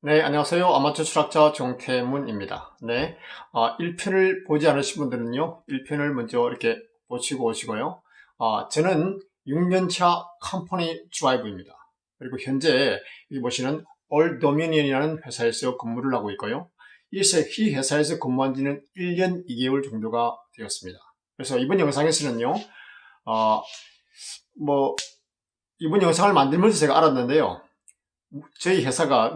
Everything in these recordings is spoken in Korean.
네, 안녕하세요. 아마추어 철학자 정태문입니다. 네, 1편을 보지 않으신 분들은요, 1편을 먼저 이렇게 보시고 오시고요. 저는 6년차 컴퍼니 드라이브입니다. 그리고 현재 여기 보시는 올 도미니언이라는 회사에서 근무를 하고 있고요. 이 회사에서 근무한 지는 1년 2개월 정도가 되었습니다. 그래서 이번 영상에서는요, 어, 뭐, 이번 영상을 만들면서 제가 알았는데요.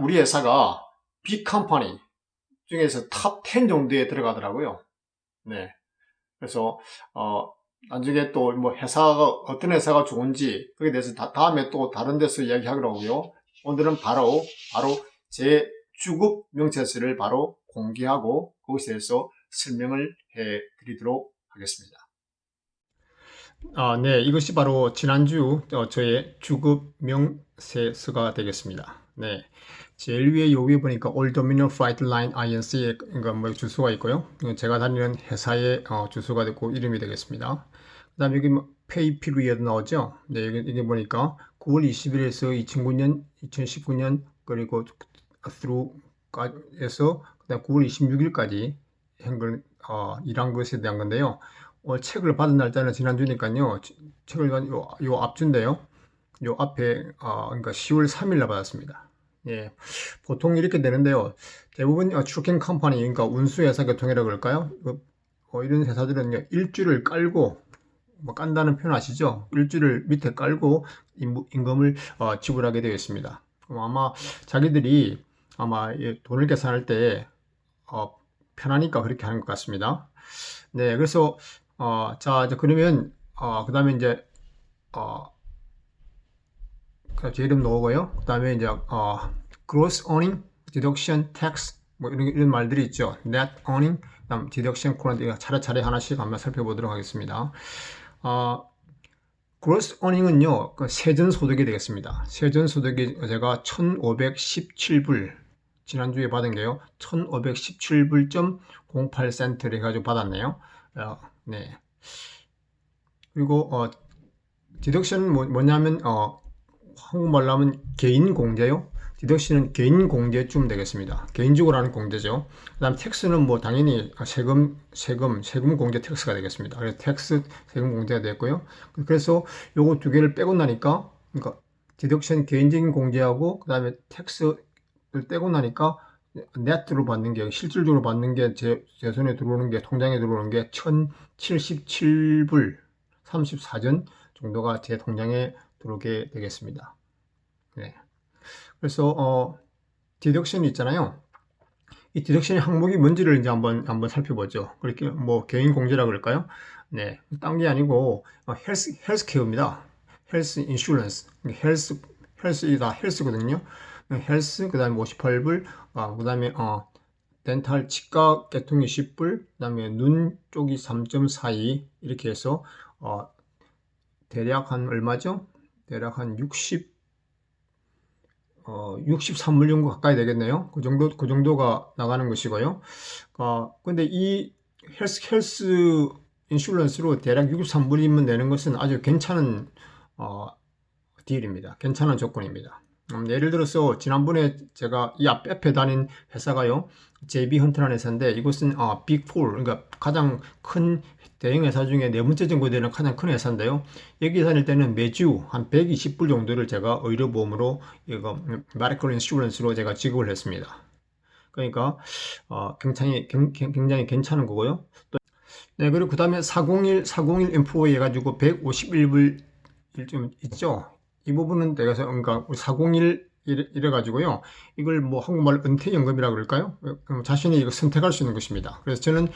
우리 회사가 빅컴퍼니 중에서 탑 10 정도에 들어가더라고요. 네. 그래서, 나중에 또 뭐 어떤 회사가 좋은지, 거기에 대해서 다음에 또 다른 데서 이야기하기로 하고요. 오늘은 바로 제 주급 명세서를 바로 공개하고, 거기에 대해서 설명을 해 드리도록 하겠습니다. 네. 이것이 바로 지난주 저의 주급 명세서가 되겠습니다. 네. 제일 위에 요 위에 보니까 Old Dominion Freight Line INC의 뭐 주소가 있고요. 제가 다니는 회사의 주소가 되고 이름이 되겠습니다. 그 다음에 여기 뭐 Pay Period 나오죠. 네. 여기 보니까 9월 20일에서 2009년, 2019년 그리고 through에서 그다음 9월 26일까지 일한 것에 대한 건데요. 책을 받은 날짜는 지난주니까요. 책을 요 앞주인데요. 요 앞에 그러니까 10월 3일 날 받았습니다. 예, 보통 이렇게 되는데요. 대부분 트루킹 컴퍼니, 그러니까 운수회사 계통이라고 그럴까요? 이런 회사들은요, 일주를 깔고 뭐 깐다는 표현 아시죠? 일주를 밑에 깔고 임금을 지불하게 되어 있습니다. 아마 자기들이 돈을 계산할 때 편하니까 그렇게 하는 것 같습니다. 네, 그래서 자, 이제 그러면 그 다음에 이제 제 이름 넣고요. 그 다음에 이제 gross earning, deduction, tax 뭐 이런 말들이 있죠. net earning, 그다음 deduction, current 차례차례 하나씩 한번 살펴보도록 하겠습니다. gross earning은요, 세전 소득이 되겠습니다. 세전 소득이 제가 1,517불 지난주에 받은 게요. 1,517불.08센트를 해가지고 받았네요. 네. 그리고 디덕션은 뭐냐면 한국말로 하면 개인 공제요. 디덕션은 개인 공제쯤 되겠습니다. 개인적으로 하는 공제죠. 그다음 텍스는 뭐 당연히 세금 공제 텍스가 되겠습니다. 그래서 세금 공제가 됐고요. 그래서 요거 두 개를 빼고 나니까 그러니까 디덕션 개인적인 공제하고 그다음에 텍스를 떼고 나니까 네트로 받는 게 실질적으로 받는 게 제 손에 들어오는 게 통장에 들어오는 게 1,077불 34전 정도가 제 통장에 들어오게 되겠습니다. 네. 그래서 디덕션이 있잖아요. 이 디덕션의 항목이 뭔지를 이제 한번 살펴보죠. 그렇게 뭐 개인 공제라 그럴까요? 네. 딴 게 아니고 헬스케어입니다. 헬스 인슈런스. 헬스이다 헬스거든요. 헬스 그다음에 58불, 그다음에 덴탈 치과 개통이 10불, 그다음에 눈 쪽이 3.42 이렇게 해서 대략 한 얼마죠? 대략 한 63불 정도 가까이 되겠네요. 그 정도가 나가는 것이고요. 근데 이 헬스 인슈런스로 대략 63불이면 내는 것은 아주 괜찮은 딜입니다. 괜찮은 조건입니다. 예를 들어서 지난번에 제가 이 앞에 다닌 회사가요, JB 헌트라는 회사인데 이곳은 빅4, 그러니까 가장 큰 대형 회사 중에 네 번째 정도 되는 가장 큰 회사인데요. 여기 다닐 때는 매주 한 120불 정도를 제가 의료보험으로 이거 메디컬 인슈런스로 제가 지급을 했습니다. 그러니까 굉장히 괜찮은 거고요. 네, 그리고 그 다음에 401 엠프로이 해가지고 151불 좀 있죠. 이 부분은 내가 그러니까 401 이래가지고요. 이걸 뭐 한국말로 은퇴연금이라고 그럴까요? 자신이 이거 선택할 수 있는 것입니다. 그래서 저는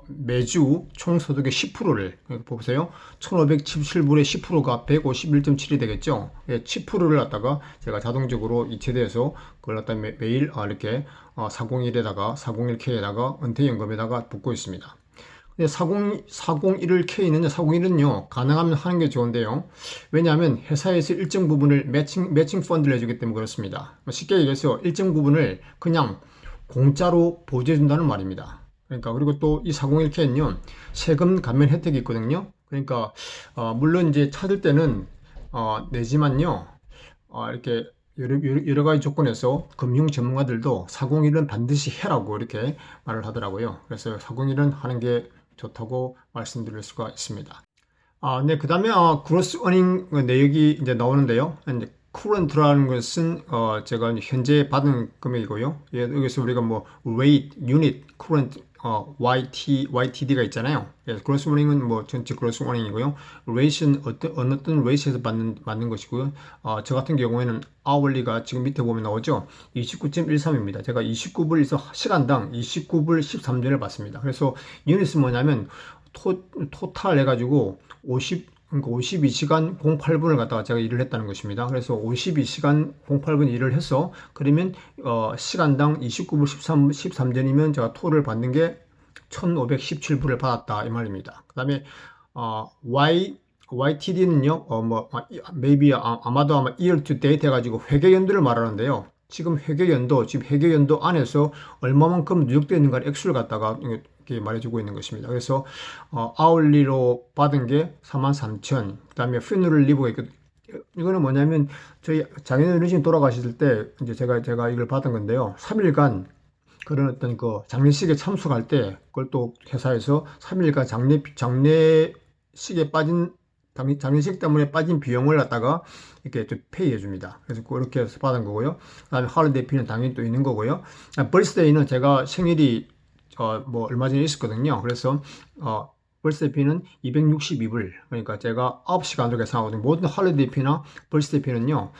매주 총소득의 10%를 보세요. 1,517불의 10%가 151.7이 되겠죠. 10%를 갖다가 제가 자동적으로 이체돼서 그걸 갖다 매일 이렇게 401에다가 401K에다가 은퇴연금에다가 붓고 있습니다. 401K는요, 가능하면 하는 게 좋은데요. 왜냐하면 회사에서 일정 부분을 매칭 펀드를 해주기 때문에 그렇습니다. 쉽게 얘기해서 일정 부분을 그냥 공짜로 보조해준다는 말입니다. 그러니까, 그리고 또 이 401K는요, 세금 감면 혜택이 있거든요. 그러니까, 물론 이제 찾을 때는, 내지만요, 이렇게 여러 가지 조건에서 금융 전문가들도 401은 반드시 해라고 이렇게 말을 하더라고요. 그래서 401은 하는 게 좋다고 말씀드릴 수가 있습니다. 네, 그 다음에 그로스 어닝 내역이 이제 나오는데요. 이제 current라는 것은 제가 현재 받은 금액이고요. 여기서 우리가 뭐 rate, unit, current, YTD가 있잖아요. 그로스 어닝은 뭐 전체 그로스 어닝이고요. rate는 어떤 rate에서 받는 것이고요. 저 같은 경우에는 hourly가 지금 밑에 보면 나오죠. 29.13입니다. 제가 29불에서 시간당 29불 13전을 받습니다. 그래서 unit은 뭐냐면 토탈 해가지고 52시간 08분을 갖다가 제가 일을 했다는 것입니다. 그래서 52시간 08분 일을 해서 그러면 시간당 29불 13전이면 제가 토를 받는 게 1517불을 받았다 이 말입니다. 그 다음에 YTD는요 maybe 아마도 year to date 해가지고 회계연도를 말하는데요. 지금 회계연도 안에서 얼마만큼 누적되어 있는가 액수를 갖다가 이렇게 말해주고 있는 것입니다. 그래서 아울리로 받은 게 43,000. 그다음에 퓨너럴 리브가 있거든요. 이거는 뭐냐면 저희 장인어르신 돌아가셨을 때 이제 제가 이걸 받은 건데요. 3일간 그런 어떤 그 장례식에 참석할 때 그걸 또 회사에서 3일간 장례식에 빠진 장례식 때문에 빠진 비용을 갖다가 이렇게 좀 페이해 줍니다. 그래서 그렇게 해서 받은 거고요. 그 다음에 할리데이피는 당연히 또 있는 거고요. 벌스데이는 제가 생일이 뭐 얼마 전에 있었거든요. 그래서 벌스데이피는 262불. 그러니까 제가 9시간으로 계산하거든요. 모든 할리데이피나 벌스데이피는요.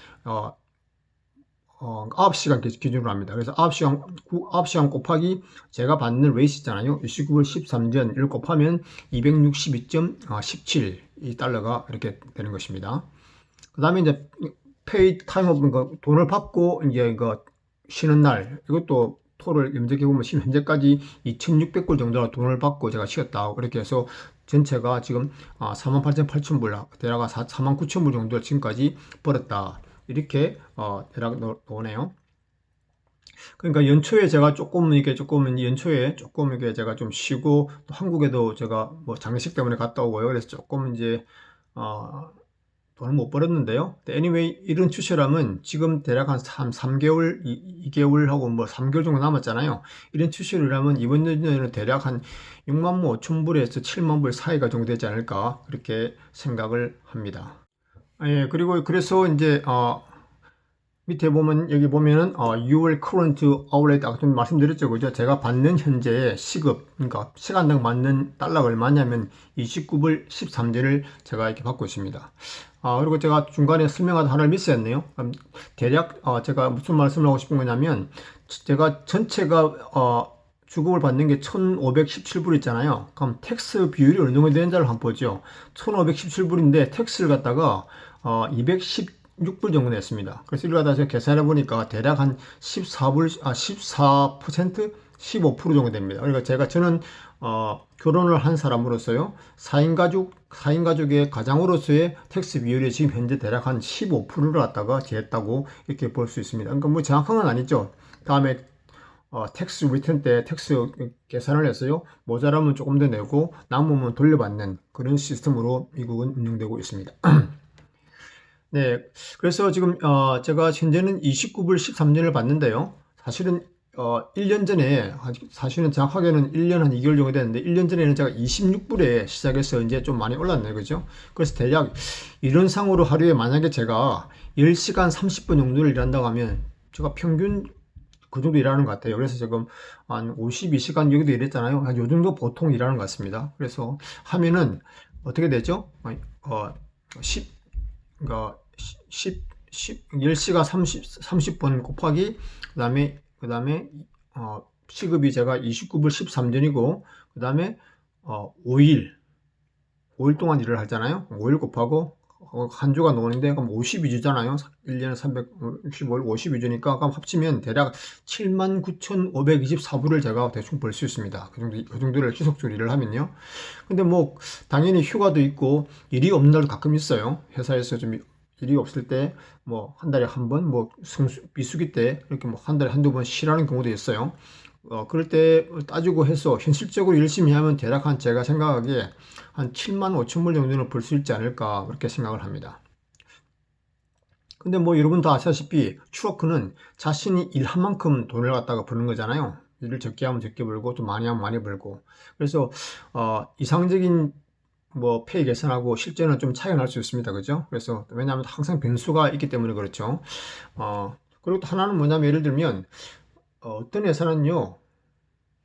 9시간 기준으로 합니다. 그래서 9시간 곱하기 제가 받는 레이스 있잖아요. 29불 13전 1 곱하면 262.17 달러가 이렇게 되는 것입니다. 그 다음에 이제 페이 타임 오브 돈을 받고 이제 쉬는 날 이것도 토를 염색해 보면 지금 현재까지 2,600불 정도로 돈을 받고 제가 쉬었다. 그렇게 해서 전체가 지금 48,800불 대략 49,000불 정도 지금까지 벌었다. 이렇게 대략 나오네요. 그러니까 연초에 제가 조금 이렇게 제가 좀 쉬고 또 한국에도 제가 뭐 장례식 때문에 갔다 오고요. 그래서 조금 이제 돈을 못 벌었는데요. anyway 이런 추세라면 지금 대략 한 3개월, 2개월하고 뭐 3개월 정도 남았잖아요. 이런 추세라면 이번 년에는 대략 한 6만 5천 불에서 7만 불 사이가 정도 되지 않을까 그렇게 생각을 합니다. 예, 그리고 그래서 이제 밑에 보면 여기 보면은 your current hourly 아까 좀 말씀드렸죠, 그죠? 제가 받는 현재의 시급, 그러니까 시간당 받는 달러가 얼마냐면 29불 13전을 제가 이렇게 받고 있습니다. 그리고 제가 중간에 설명하다 하나를 미스했네요. 대략 제가 무슨 말씀을 하고 싶은 거냐면 제가 전체가 주급을 받는 게 1517불 있잖아요. 그럼 텍스 비율이 어느 정도 되는지를 한번 보죠. 1517불인데 텍스를 갖다가 216불 정도 냈습니다. 그래서 이걸 갖다 제가 계산해 보니까 대략 한 14%? 15% 정도 됩니다. 그러니까 저는 결혼을 한 사람으로서요, 4인 가족의 가장으로서의 텍스 비율이 지금 현재 대략 한 15%를 갖다가 제했다고 이렇게 볼 수 있습니다. 그러니까 뭐 정확한 건 아니죠. 다음에 텍스 리턴 때 텍스 계산을 했어요. 모자라면 조금 더 내고 남으면 돌려받는 그런 시스템으로 미국은 운영되고 있습니다. 네, 그래서 지금 제가 현재는 29불 13전을 받는데요. 사실은 1년 전에 사실은 정확하게는 1년 한 2개월 정도 됐는데 1년 전에는 제가 26불에 시작해서 이제 좀 많이 올랐네요. 그죠? 그래서 대략 이런 상으로 하루에 만약에 제가 10시간 30분 정도를 일한다고 하면 제가 평균 그 정도 일하는 것 같아요. 그래서 지금 한 52시간 여기도 일했잖아요. 한 요 정도 보통 일하는 것 같습니다. 그래서 하면은 어떻게 되죠? 10시간 30분 곱하기 그 다음에 시급이 제가 29불 13전이고 그 다음에 5일 동안 일을 하잖아요. 5일 곱하고 한 주가 나오는데 그럼 52주잖아요. 1년에 365일 52주니까 그럼 합치면 대략 79,524불을 제가 대충 벌 수 있습니다. 그 정도를 지속적으로 일을 하면요. 근데 뭐 당연히 휴가도 있고 일이 없는 날도 가끔 있어요. 회사에서 좀 일이 없을 때 뭐 한 달에 한 번 뭐 비수기 때 이렇게 뭐 한 달에 한두 번 쉬라는 경우도 있어요. 그럴 때 따지고 해서 현실적으로 열심히 하면 대략 제가 생각하기에 한 7만 5천 불 정도는 벌 수 있지 않을까 그렇게 생각을 합니다. 근데 뭐 여러분 다 아시다시피 추워크는 자신이 일한 만큼 돈을 갖다가 버는 거잖아요. 일을 적게 하면 적게 벌고 또 많이 하면 많이 벌고. 그래서 이상적인 뭐 페이 계산하고 실제는 좀 차이가 날 수 있습니다. 그죠? 그래서 왜냐하면 항상 변수가 있기 때문에 그렇죠. 그리고 또 하나는 뭐냐면 예를 들면 어떤 회사는요,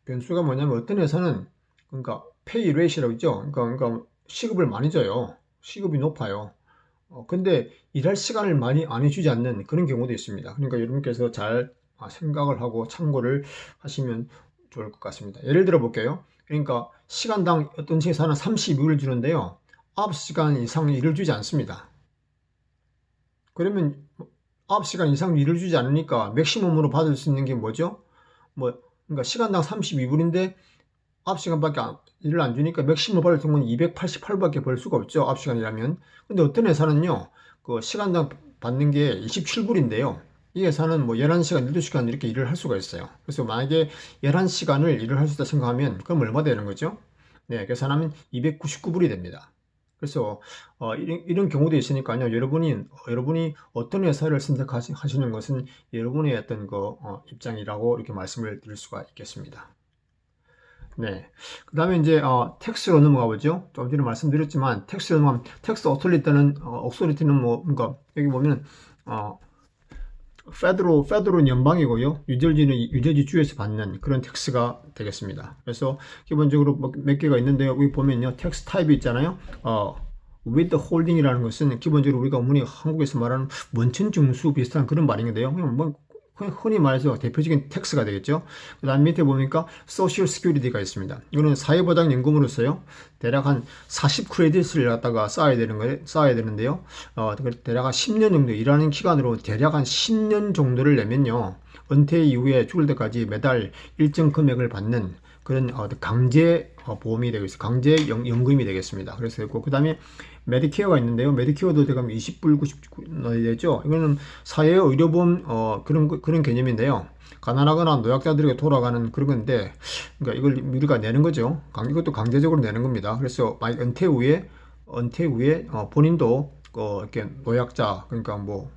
변수가 뭐냐면 어떤 회사는 그러니까 페이 레이시라고 있죠. 그러니까 시급을 많이 줘요. 시급이 높아요. 근데 일할 시간을 많이 안 해주지 않는 그런 경우도 있습니다. 그러니까 여러분께서 잘 생각을 하고 참고를 하시면 좋을 것 같습니다. 예를 들어 볼게요. 그러니까 시간당 어떤 회사는 32를 주는데요. 9시간 이상 일을 주지 않습니다. 그러면 9시간 이상 일을 주지 않으니까 맥시멈으로 받을 수 있는 게 뭐죠? 그러니까 시간당 32불인데 9시간밖에 일을 안 주니까 맥시멈 받을 경우는 288밖에 벌 수가 없죠. 9시간이라면. 근데 어떤 회사는요, 그 시간당 받는 게 27불인데요. 이 회사는 뭐 11시간, 12시간 이렇게 일을 할 수가 있어요. 그래서 만약에 11시간을 일을 할 수 있다 생각하면 그럼 얼마 되는 거죠? 네, 계산하면 299불이 됩니다. 그래서 이런 경우도 있으니까요. 여러분이 어떤 회사를 선택하시는 것은 여러분의 어떤 입장이라고 이렇게 말씀을 드릴 수가 있겠습니다. 네. 그 다음에 이제, 텍스로 넘어가 보죠. 좀 전에 말씀드렸지만, 텍스로 넘어가면, 텍스 오토리티는 뭐, 그러니까, 여기 보면, 페드로는 연방이고요. 유저지 주에서 받는 그런 텍스가 되겠습니다. 그래서, 기본적으로 몇 개가 있는데요. 여기 보면요. 텍스 타입이 있잖아요. withholding이라는 것은 기본적으로 우리가 한국에서 말하는 원천 증수 비슷한 그런 말인데요. 그냥 뭐, 흔히 말해서 대표적인 텍스가 되겠죠. 그 다음 밑에 보니까 소셜 시큐리티가 있습니다. 이거는 사회보장연금으로서요. 대략 한 40크레딧을 갖다가 쌓아야 되는데요. 대략 한 10년 정도 일하는 기간으로 대략 한 10년 정도를 내면요. 은퇴 이후에 죽을 때까지 매달 일정 금액을 받는 그런 강제 보험이 되겠습니다. 강제 연금이 되겠습니다. 그래서 그 다음에 메디케어가 있는데요. 메디케어도 지금 20불 99 되죠. 이거는 사회의료보험 그런 개념인데요. 가난하거나 노약자들에게 돌아가는 그런 건데, 그러니까 이걸 우리가 내는 거죠. 이것도 강제적으로 내는 겁니다. 그래서 만약 은퇴 후에 본인도 이렇게 노약자, 그러니까 뭐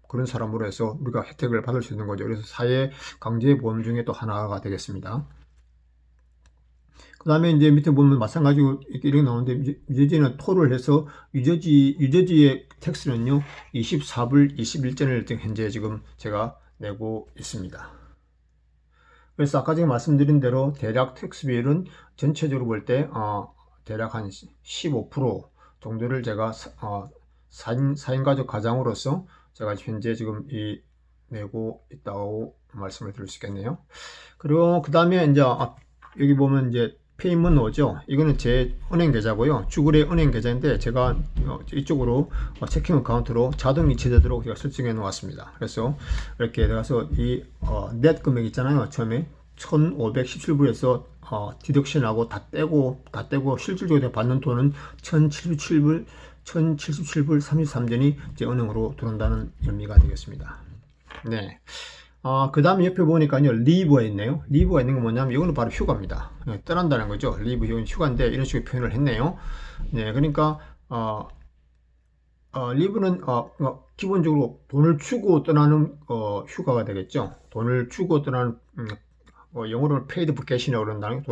그런 사람으로 해서 우리가 혜택을 받을 수 있는 거죠. 그래서 사회 강제 보험 중에 또 하나가 되겠습니다. 그 다음에 이제 밑에 보면 마찬가지로 이렇게 나오는데, 유저지는 토를 해서 유저지의 텍스는요 24불 21전을 현재 지금 제가 내고 있습니다. 그래서 아까 제가 말씀드린 대로 대략 텍스 비율은 전체적으로 볼 때 대략 한 15% 정도를 제가 4인 가족 가장으로서 제가 현재 지금 내고 있다고 말씀을 드릴 수 있겠네요. 그리고 그 다음에 이제 여기 보면 이제 페이먼 오죠. 이거는 제 은행 계좌고요. 주글의 은행 계좌인데 제가 이쪽으로 체킹 어카운트로 자동 이체되도록 제가 설정해 놓았습니다. 그래서 이렇게 들어가서 넷 금액 있잖아요. 처음에 1517불에서 디덕션하고 다 떼고 실질적으로 받는 돈은 1077불 33전이 제 은행으로 들어온다는 의미가 되겠습니다. 네. 그 다음에 옆에 보니까요, 리브가 있네요. 리브가 있는 건 뭐냐면, 이거는 바로 휴가입니다. 떠난다는 거죠. 리브, 이건 휴가인데, 이런 식으로 표현을 했네요. 네, 그러니까, 리브는, 기본적으로 돈을 주고 떠나는, 휴가가 되겠죠. 돈을 주고 떠나는, 영어로는 paid vacation이라고 그런다는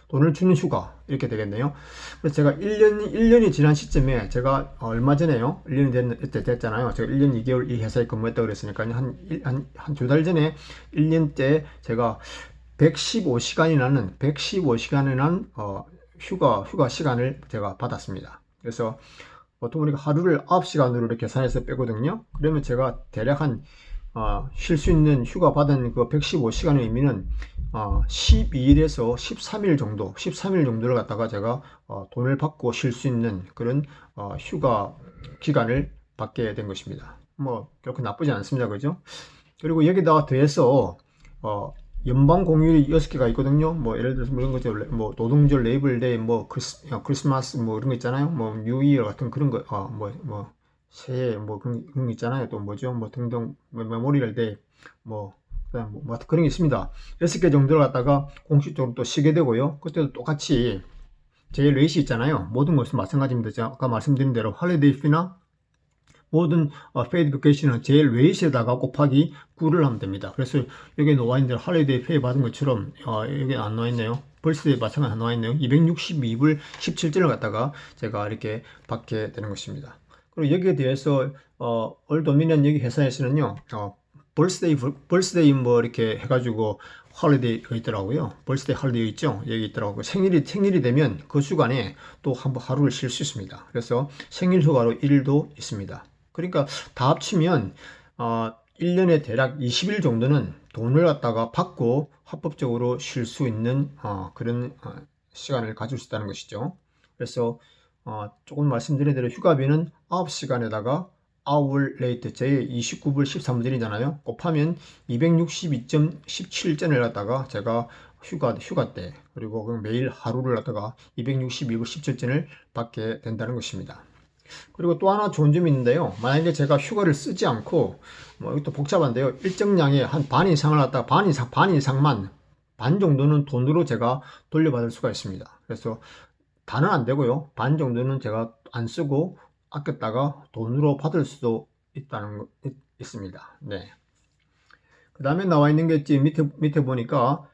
돈을 주는 휴가 이렇게 되겠네요. 그래서 제가 1년이 지난 시점에 제가 얼마 전에요. 1년이 됐잖아요. 제가 1년 2개월 이 회사에 근무했다고 그랬으니까요. 한 두 달 전에 1년 때 제가 115시간이라는 휴가 시간을 제가 받았습니다. 그래서 보통 우리가 하루를 9시간으로 이렇게 계산해서 빼거든요. 그러면 제가 대략 쉴 수 있는 휴가 받은 그 115시간의 의미는 12일에서 13일 정도를 갖다가 제가 돈을 받고 쉴 수 있는 그런 휴가 기간을 받게 된 것입니다. 뭐 결코 나쁘지 않습니다. 그죠? 그리고 여기다가 더해서 연방 공휴일이 6개가 있거든요. 뭐 예를 들어서 이런 거죠. 뭐 노동절, 레이블데이, 뭐 크리스마스 뭐 이런 거 있잖아요. 뭐 뉴이어 같은 그런 거 새해 뭐 그런 거 있잖아요. 또 뭐죠? 뭐 등등 메모리얼 데이 그다음 뭐 그런 게 있습니다. 6개 정도를 갖다가 공식적으로 또 쉬게 되고요. 그때도 똑같이 제 레이시 있잖아요. 모든 것은 마찬가지입니다. 제가 아까 말씀드린 대로 할리데이 피나 모든 페이드 베케이션은 제일 웨이트에다가 곱하기 9를 하면 됩니다. 그래서 여기 나와 있는 대로 할리데이 페이 받은 것처럼 여기 안 나와 있네요. 벌스데이 마찬가지 안 나와 있네요. 262불 17전을 갖다가 제가 이렇게 받게 되는 것입니다. 그리고 여기에 대해서 올도미니언 여기 회사에서는요, 벌스데이 뭐 이렇게 해가지고 헐리데이가 있더라고요. 벌스데이 헐리데이 있죠? 여기 있더라고요. 생일이 되면 그 주간에 또 한 번 하루를 쉴 수 있습니다. 그래서 생일 휴가로 1일도 있습니다. 그러니까 다 합치면 1년에 대략 20일 정도는 돈을 갖다가 받고 합법적으로 쉴 수 있는 그런 시간을 가질 수 있다는 것이죠. 그래서 조금 말씀드린 대로 휴가비는 9시간에다가 hour rate 제 29불 13분이잖아요. 곱하면 262.17전을 갖다가 제가 휴가 때 그리고 매일 하루를 갖다가 262불 17전을 받게 된다는 것입니다. 그리고 또 하나 좋은 점이 있는데요. 만약에 제가 휴가를 쓰지 않고 이것도 복잡한데요. 일정량의 한 반 이상을 갖다가 반 이상만 반 정도는 돈으로 제가 돌려받을 수가 있습니다. 그래서 다는 안 되고요. 반 정도는 제가 안 쓰고 아꼈다가 돈으로 받을 수도 있습니다. 네. 그 다음에 나와 있는 게 밑에 보니까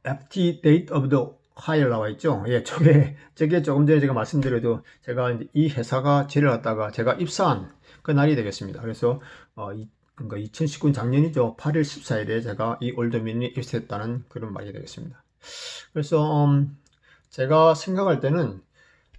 FT date of the hire 나와 있죠. 예, 저게 조금 전에 제가 말씀드려도 제가 이제 이 회사가 저를 갖다가 제가 입사한 그 날이 되겠습니다. 그래서 그러니까 2019년 작년이죠. 8월 14일에 제가 이 올더민이 입사했다는 그런 말이 되겠습니다. 그래서 제가 생각할 때는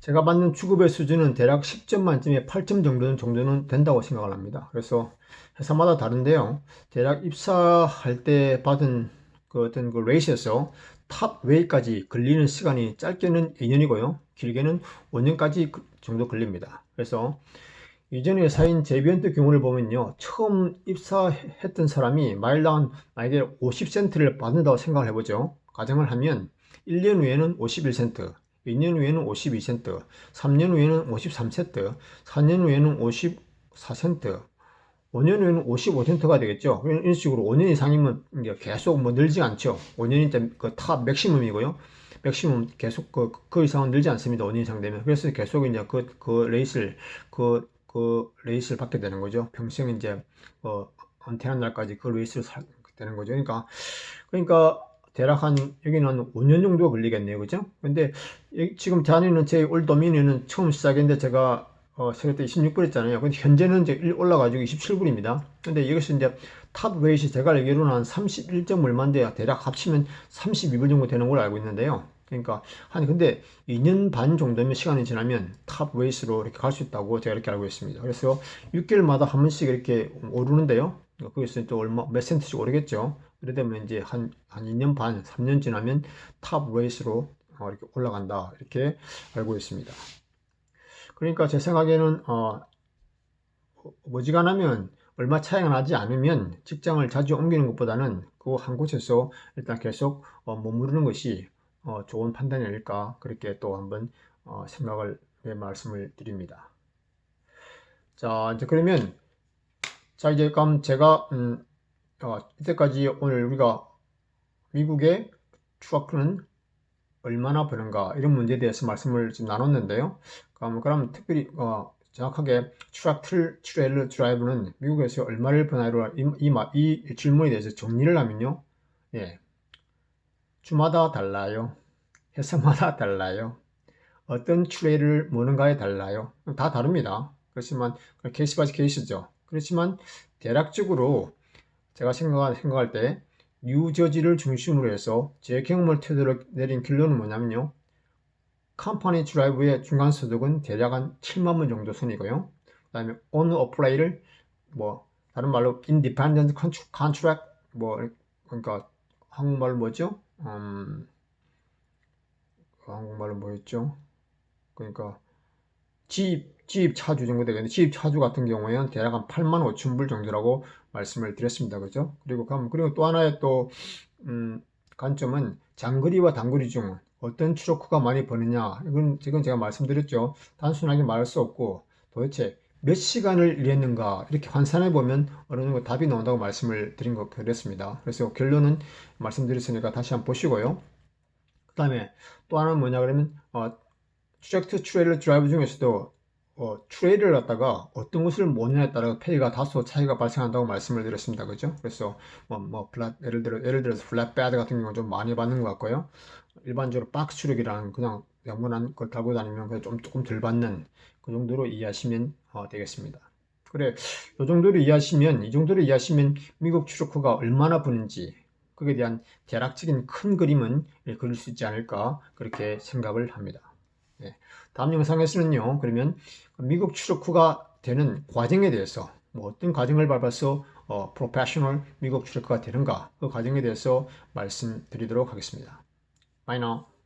제가 받는 주급의 수준은 대략 10점 만점에 8점 정도는 된다고 생각을 합니다. 그래서 회사마다 다른데요. 대략 입사할 때 받은 그 어떤 그 레이스에서 탑 웨이까지 걸리는 시간이 짧게는 2년이고요. 길게는 5년까지 정도 걸립니다. 그래서 이전 회사인 제비언트 경우를 보면요. 처음 입사했던 사람이 마일당 만약에 50센트를 받는다고 생각을 해보죠. 가정을 하면 1년 후에는 51센트, 2년 후에는 52센트, 3년 후에는 53센트, 4년 후에는 54센트, 5년 후에는 55센트가 되겠죠. 이런 식으로 5년 이상이면 계속 뭐 늘지 않죠. 5년이 그탑 맥시멈이고요. 맥시멈 계속 그 이상은 늘지 않습니다. 5년 이상 되면. 그래서 계속 이제 그 레이스를 받게 되는 거죠. 평생 이제 은퇴하는 날까지 그 레이스를 되는 거죠. 그러니까 대략 여기는 한 5년 정도 걸리겠네요. 그죠? 근데 지금 다니는 제 올도미니언은 처음 시작했는데 제가 세계 때 26불 했잖아요. 근데 현재는 이제 올라가지고 27불입니다. 근데 이것이 이제 탑 웨이시 제가 알기로는 한 31점 얼마인데 대략 합치면 32불 정도 되는 걸로 알고 있는데요. 그러니까 근데 2년 반 정도면 시간이 지나면 탑 웨이스로 이렇게 갈 수 있다고 제가 이렇게 알고 있습니다. 그래서 6개월마다 한 번씩 이렇게 오르는데요. 거기서 또 몇 센트씩 오르겠죠. 그러다면 이제 한 2년 반, 3년 지나면 탑 웨이스로 이렇게 올라간다. 이렇게 알고 있습니다. 그러니까 제 생각에는 머지않으면 얼마 차이가 나지 않으면 직장을 자주 옮기는 것보다는 그 한 곳에서 일단 계속 머무르는 것이 좋은 판단이 아닐까 그렇게 또 한번 말씀을 드립니다. 자, 이제 그러면 이제 그럼 제가 이때까지 오늘 우리가 미국의 트럭은 얼마나 버는가 이런 문제에 대해서 말씀을 지금 나눴는데요. 그럼 특별히 정확하게 트레일러 드라이브는 미국에서 얼마를 버나요? 이 질문에 대해서 정리를 하면요. 예, 주마다 달라요. 회사마다 달라요. 어떤 트레일을 모는가에 달라요. 다 다릅니다. 그렇지만 케이스 바이 케이스죠. 그렇지만 대략적으로 제가 생각할 때 뉴저지를 중심으로 해서 제 경험을 토대로 내린 결론은 뭐냐면요. 컴퍼니 드라이브의 중간 소득은 대략 한 7만 원 정도 선이고요. 그 다음에 오너 오퍼레이를 다른 말로 인디펜던트 컨트랙 그러니까 한국말로 뭐죠? 한국말로 뭐였죠? 그러니까 지입 차주 정도 되겠는데 지입 차주 같은 경우에는 대략 한 8만 5천 불 정도라고 말씀을 드렸습니다. 그죠? 그리고 또 하나의 또 관점은 장거리와 단거리 중 어떤 트럭크가 많이 버느냐 이건 지금 제가 말씀드렸죠. 단순하게 말할 수 없고 도대체 몇 시간을 일했는가 이렇게 환산해 보면 어느 정도 답이 나온다고 말씀을 드린 것 그랬습니다. 그래서 결론은 말씀드렸으니까 다시 한번 보시고요. 그 다음에 또 하나는 뭐냐 그러면 트랙터 트레일러 드라이브 중에서도 트레이드를 갖다가 어떤 것을 모느냐에 따라 페이가 다소 차이가 발생한다고 말씀을 드렸습니다. 그죠? 그래서 예를 들어서 플랫배드 같은 경우는 좀 많이 받는 것 같고요. 일반적으로 박스 추력이랑 그냥 영문한 걸 달고 다니면 그냥 조금 덜 받는 그 정도로 이해하시면 되겠습니다. 그래, 이 정도로 이해하시면 미국 추력후가 얼마나 부는지 그에 대한 대략적인 큰 그림은 그릴 수 있지 않을까 그렇게 생각을 합니다. 네. 다음 영상에서는요, 그러면 미국 추력후가 되는 과정에 대해서 뭐 어떤 과정을 밟아서 프로페셔널 미국 추력후가 되는가 그 과정에 대해서 말씀드리도록 하겠습니다. Bye now.